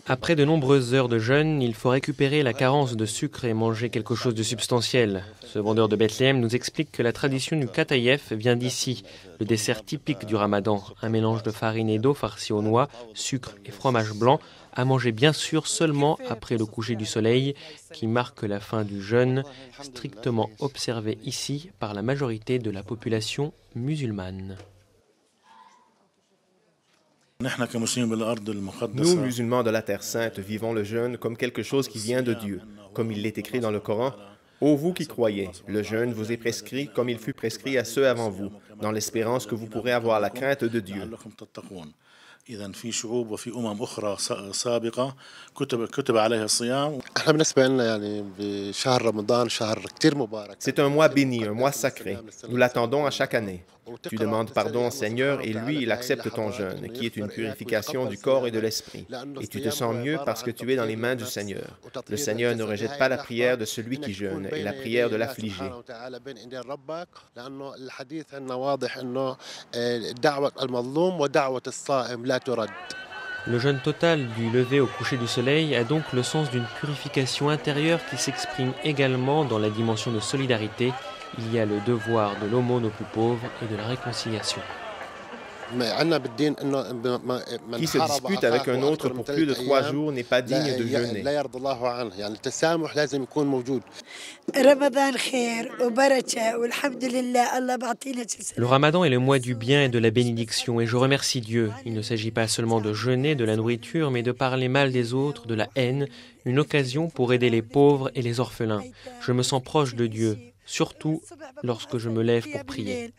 Après de nombreuses heures de jeûne, il faut récupérer la carence de sucre et manger quelque chose de substantiel. Ce vendeur de Bethléem nous explique que la tradition du katayef vient d'ici, le dessert typique du ramadan, un mélange de farine et d'eau farci aux noix, sucre et fromage blanc, à manger bien sûr seulement après le coucher du soleil, qui marque la fin du jeûne, strictement observé ici par la majorité de la population musulmane. Nous, musulmans de la Terre Sainte, vivons le jeûne comme quelque chose qui vient de Dieu, comme il est écrit dans le Coran. Ô vous qui croyez, le jeûne vous est prescrit comme il fut prescrit à ceux avant vous, dans l'espérance que vous pourrez avoir la crainte de Dieu. C'est un mois béni, un mois sacré. Nous l'attendons à chaque année. Tu demandes pardon au Seigneur et lui, il accepte ton jeûne, qui est une purification du corps et de l'esprit. Et tu te sens mieux parce que tu es dans les mains du Seigneur. Le Seigneur ne rejette pas la prière de celui qui jeûne et la prière de l'affligé. Le jeûne total du lever au coucher du soleil a donc le sens d'une purification intérieure qui s'exprime également dans la dimension de solidarité. Il y a le devoir de l'aumône aux plus pauvres et de la réconciliation. Qui se dispute avec un autre pour plus de 3 jours n'est pas digne de jeûner. Le ramadan est le mois du bien et de la bénédiction et je remercie Dieu. Il ne s'agit pas seulement de jeûner de la nourriture, mais de parler mal des autres, de la haine, une occasion pour aider les pauvres et les orphelins. Je me sens proche de Dieu. Surtout lorsque je me lève pour prier.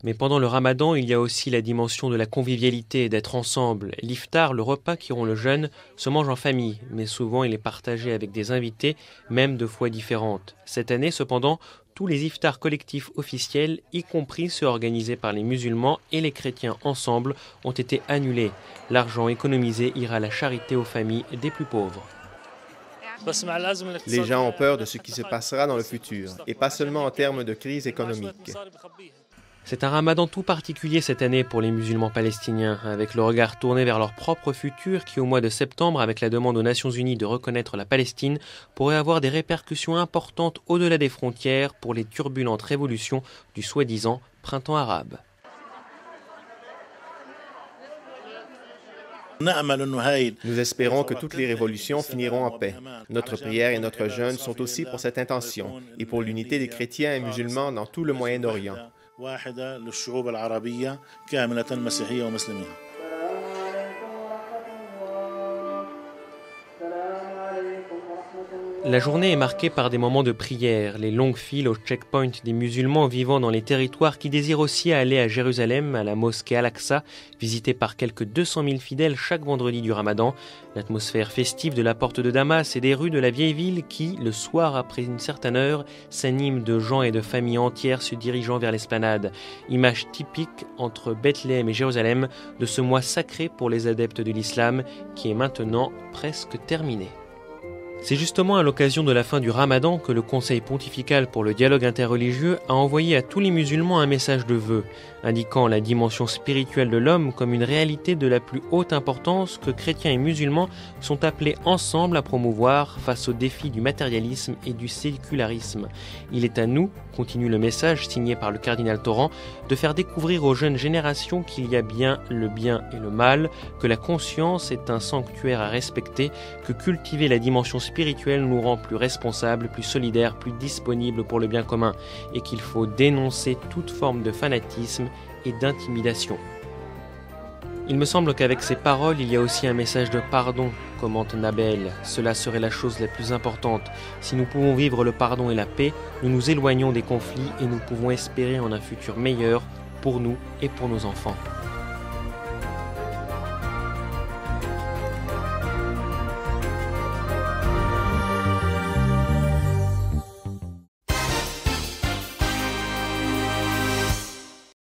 Mais pendant le ramadan, il y a aussi la dimension de la convivialité, d'être ensemble. L'iftar, le repas qui rompt le jeûne, se mange en famille, mais souvent il est partagé avec des invités, même de foi différentes. Cette année, cependant, tous les iftars collectifs officiels, y compris ceux organisés par les musulmans et les chrétiens ensemble, ont été annulés. L'argent économisé ira à la charité aux familles des plus pauvres. Les gens ont peur de ce qui se passera dans le futur, et pas seulement en termes de crise économique. C'est un ramadan tout particulier cette année pour les musulmans palestiniens, avec le regard tourné vers leur propre futur qui, au mois de septembre, avec la demande aux Nations Unies de reconnaître la Palestine, pourrait avoir des répercussions importantes au-delà des frontières pour les turbulentes révolutions du soi-disant printemps arabe. Nous espérons que toutes les révolutions finiront en paix. Notre prière et notre jeûne sont aussi pour cette intention et pour l'unité des chrétiens et musulmans dans tout le Moyen-Orient. La journée est marquée par des moments de prière, les longues files au checkpoint des musulmans vivant dans les territoires qui désirent aussi aller à Jérusalem, à la mosquée Al-Aqsa, visitée par quelques 200 000 fidèles chaque vendredi du Ramadan. L'atmosphère festive de la porte de Damas et des rues de la vieille ville qui, le soir après une certaine heure, s'animent de gens et de familles entières se dirigeant vers l'esplanade. Image typique entre Bethléem et Jérusalem de ce mois sacré pour les adeptes de l'islam qui est maintenant presque terminé. C'est justement à l'occasion de la fin du Ramadan que le Conseil pontifical pour le dialogue interreligieux a envoyé à tous les musulmans un message de vœu, indiquant la dimension spirituelle de l'homme comme une réalité de la plus haute importance que chrétiens et musulmans sont appelés ensemble à promouvoir face aux défis du matérialisme et du sécularisme. Il est à nous, continue le message signé par le cardinal Torrent, de faire découvrir aux jeunes générations qu'il y a bien le bien et le mal, que la conscience est un sanctuaire à respecter, que cultiver la dimension spirituelle nous rend plus responsables, plus solidaires, plus disponibles pour le bien commun, et qu'il faut dénoncer toute forme de fanatisme et d'intimidation. Il me semble qu'avec ces paroles, il y a aussi un message de pardon, commente Nabel. Cela serait la chose la plus importante. Si nous pouvons vivre le pardon et la paix, nous nous éloignons des conflits et nous pouvons espérer en un futur meilleur pour nous et pour nos enfants.